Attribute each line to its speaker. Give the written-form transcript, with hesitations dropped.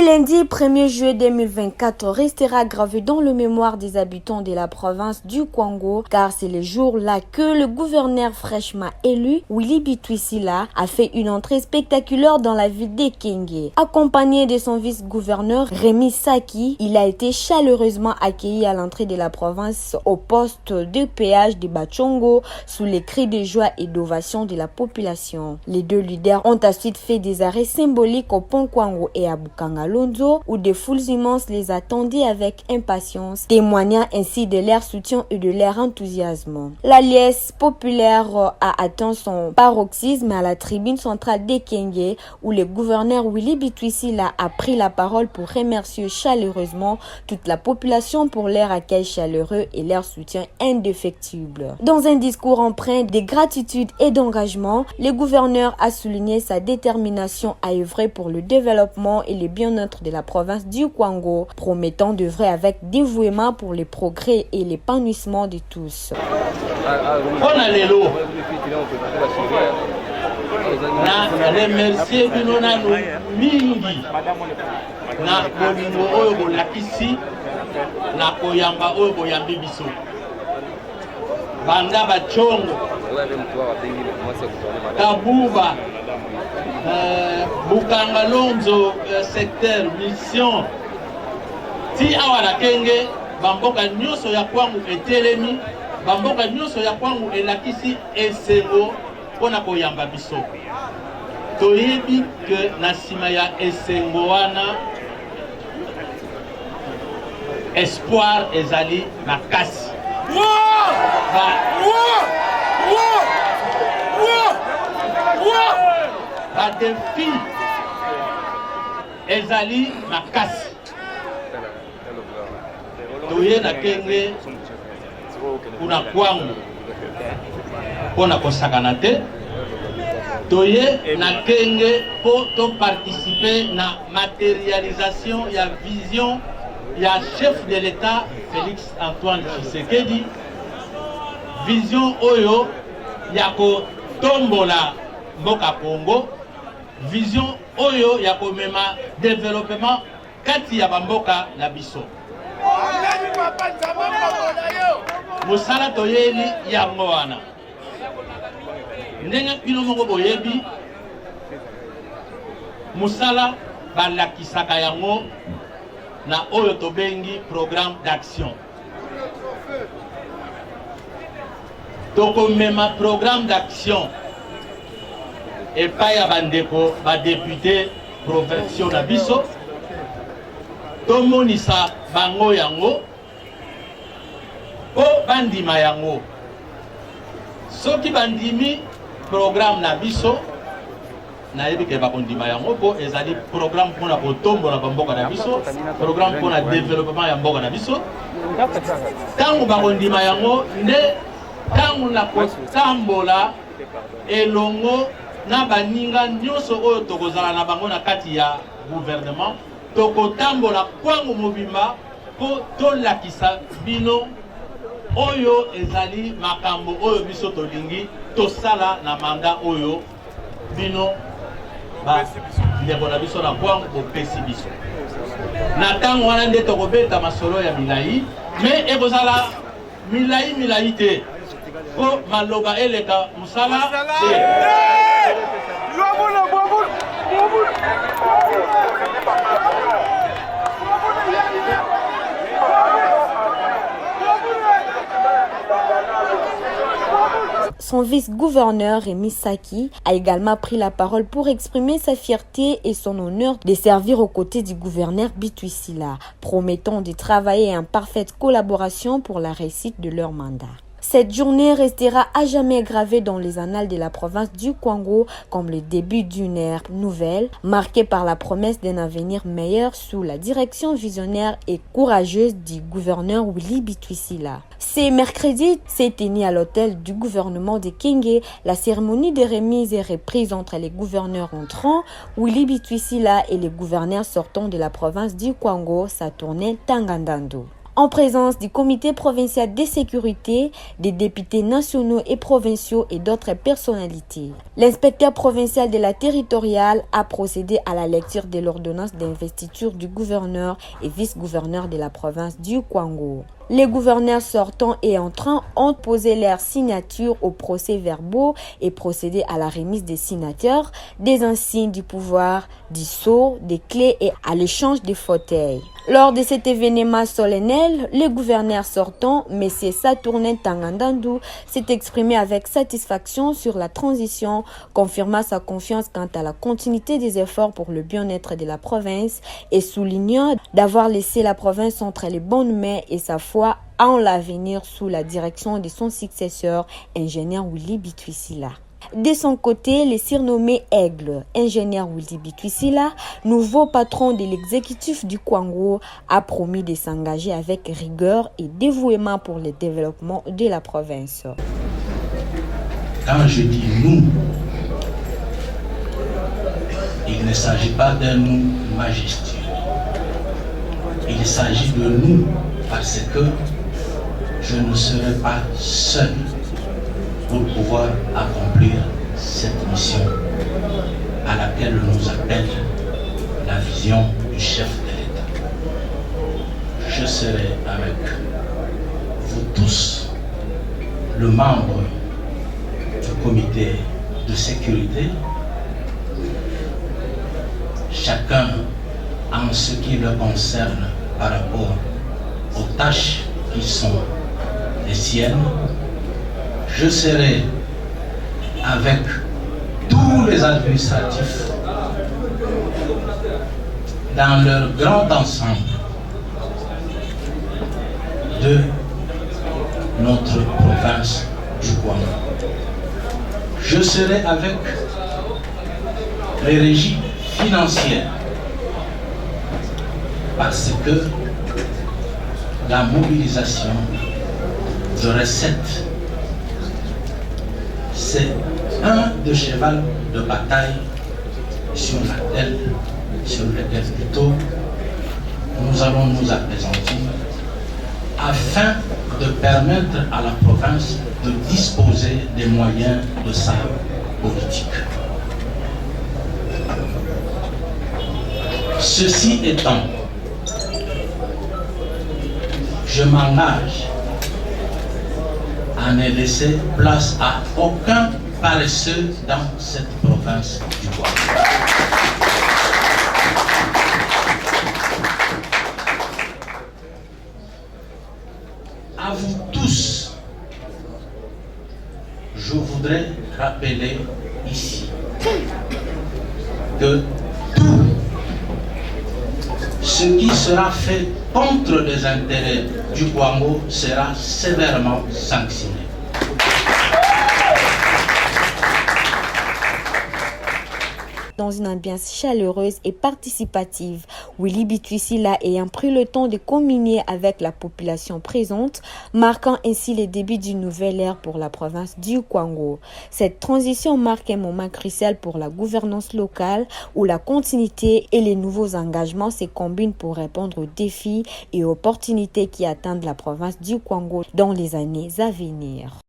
Speaker 1: Le lundi 1er juillet 2024 restera gravé dans le mémoire des habitants de la province du Kwango, car c'est le jour-là que le gouverneur fraîchement élu, Willy Bitwisila, a fait une entrée spectaculaire dans la ville de Kenge. Accompagné de son vice-gouverneur Rémi Saki, il a été chaleureusement accueilli à l'entrée de la province au poste de péage de Bachongo sous les cris de joie et d'ovation de la population. Les deux leaders ont ensuite fait des arrêts symboliques au pont Kwango et à Bukangalonzo, où des foules immenses les attendaient avec impatience, témoignant ainsi de leur soutien et de leur enthousiasme. La liesse populaire a atteint son paroxysme à la tribune centrale de Kenge, où le gouverneur Willy Bitwisila a pris la parole pour remercier chaleureusement toute la population pour leur accueil chaleureux et leur soutien indéfectible. Dans un discours empreint de gratitude et d'engagement, le gouverneur a souligné sa détermination à œuvrer pour le développement et le bien-être de la province du Kwango, promettant d'œuvrer avec dévouement pour le progrès et l'épanouissement de tous.
Speaker 2: Na remercier bino nanu mingi na bolingo oyo bolakisi na koyamba oyo boyambi biso banda Bachongo Kabuba Bukangalonzo secteur mission ti awa na Kenge bamboka nyonso ya Kwangu etelemi bamboka nyonso ya Kwangu elakisi esengo pona koyamba biso toyebi ke na sima ya esengo wana espoir ezali makasi ba défi ezali makasi toye na Kenge kuna Kwangu pona kosakana te toye na Kenge po to participer na matérialisation ya vision ya chef de l'État Félix Antoine Tshisekedi, vision oyo ya ko tombola mboka Congo, vision oyo ya ko mema développement kati ya bamboka na biso. Musala toyeli yango wana ndenge bino moko boyebi musala balakisaka yango na oyo tobengi programme d'action. Tokomema programme d'action epai ya bandeko badepute provinciaux na biso tomonisa bango yango po bandima yango soki bandimi programme na biso na yebi ke bakondima yango po ezali programme pona kotombola bamboka na biso, programme pona développement ya mboka na biso. Tangu bakondima yango nde tangu na kotambola elongo na baninga nyonso oyo tokozala na bango na kati ya gouvernement tokotambola Kwangu mobimba po tolakisa bino oyo ezali makambo oyo biso tolingi tosala na manda oyo bino ndeko na biso na Kwangu bopesi biso na ntango wana nde tokobeta masolo ya milai me ekozala milai te po maloba eleka musala
Speaker 1: Son vice-gouverneur Rémi Saki a également pris la parole pour exprimer sa fierté et son honneur de servir aux côtés du gouverneur Bitwisila, promettant de travailler en parfaite collaboration pour la réussite de leur mandat. Cette journée restera à jamais gravée dans les annales de la province du Kwango comme le début d'une ère nouvelle, marquée par la promesse d'un avenir meilleur sous la direction visionnaire et courageuse du gouverneur Willy Bitwisila. Ce mercredi s'est tenu à l'hôtel du gouvernement de Kenge la cérémonie de remise et reprise entre les gouverneurs entrants, Willy Bitwisila, et les gouverneurs sortants de la province du Kwango, sa tournée Tangandando. en présence du comité provincial de sécurité, des députés nationaux et provinciaux et d'autres personnalités. L'inspecteur provincial de la territoriale a procédé à la lecture de l'ordonnance d'investiture du gouverneur et vice-gouverneur de la province du Kwango. Les gouverneurs sortants et entrants ont posé leur signature aux procès-verbaux et procédé à la remise des signatures, des insignes du pouvoir, du sceau, des clés et à l'échange des fauteuils. Lors de cet événement solennel, le gouverneur sortant, M. Saturnin Tangandandou, s'est exprimé avec satisfaction sur la transition, confirmant sa confiance quant à la continuité des efforts pour le bien-être de la province et soulignant d'avoir laissé la province entre les bonnes mains et sa foi en l'avenir sous la direction de son successeur, ingénieur Willy Bitwisila. De son côté, le surnommé Aigle, ingénieur Willy Bitwisila, nouveau patron de l'exécutif du Kwango, a promis de s'engager avec rigueur et dévouement pour le développement de la province.
Speaker 2: Quand je dis nous, il ne s'agit pas d'un nous majestueux. Il s'agit de nous parce que je ne serai pas seul pour pouvoir accomplir cette mission à laquelle nous appelle la vision du chef de l'État. Je serai avec vous tous, le membre du comité de sécurité, chacun en ce qui le concerne par rapport aux tâches qui sont les siennes. Je serai avec tous les administratifs dans leur grand ensemble de notre province du Kwango. Je serai avec les régies financières parce que la mobilisation de recettes, c'est un des chevals de bataille sur lequel plutôt nous allons nous appesantir afin de permettre à la province de disposer des moyens de sa politique. Ceci étant, je m'engage à ne laisser place à aucun paresseux dans cette province du Kwango. À vous tous, je voudrais rappeler ici que tout ce qui sera fait contre les intérêts du Kwango sera sévèrement sanctionné.
Speaker 1: Dans une ambiance chaleureuse et participative, Willy Bitwisila ayant pris le temps de communier avec la population présente, marquant ainsi les débuts d'une nouvelle ère pour la province du Kwango. Cette transition marque un moment crucial pour la gouvernance locale où la continuité et les nouveaux engagements se combinent pour répondre aux défis et aux opportunités qui attendent la province du Kwango dans les années à venir.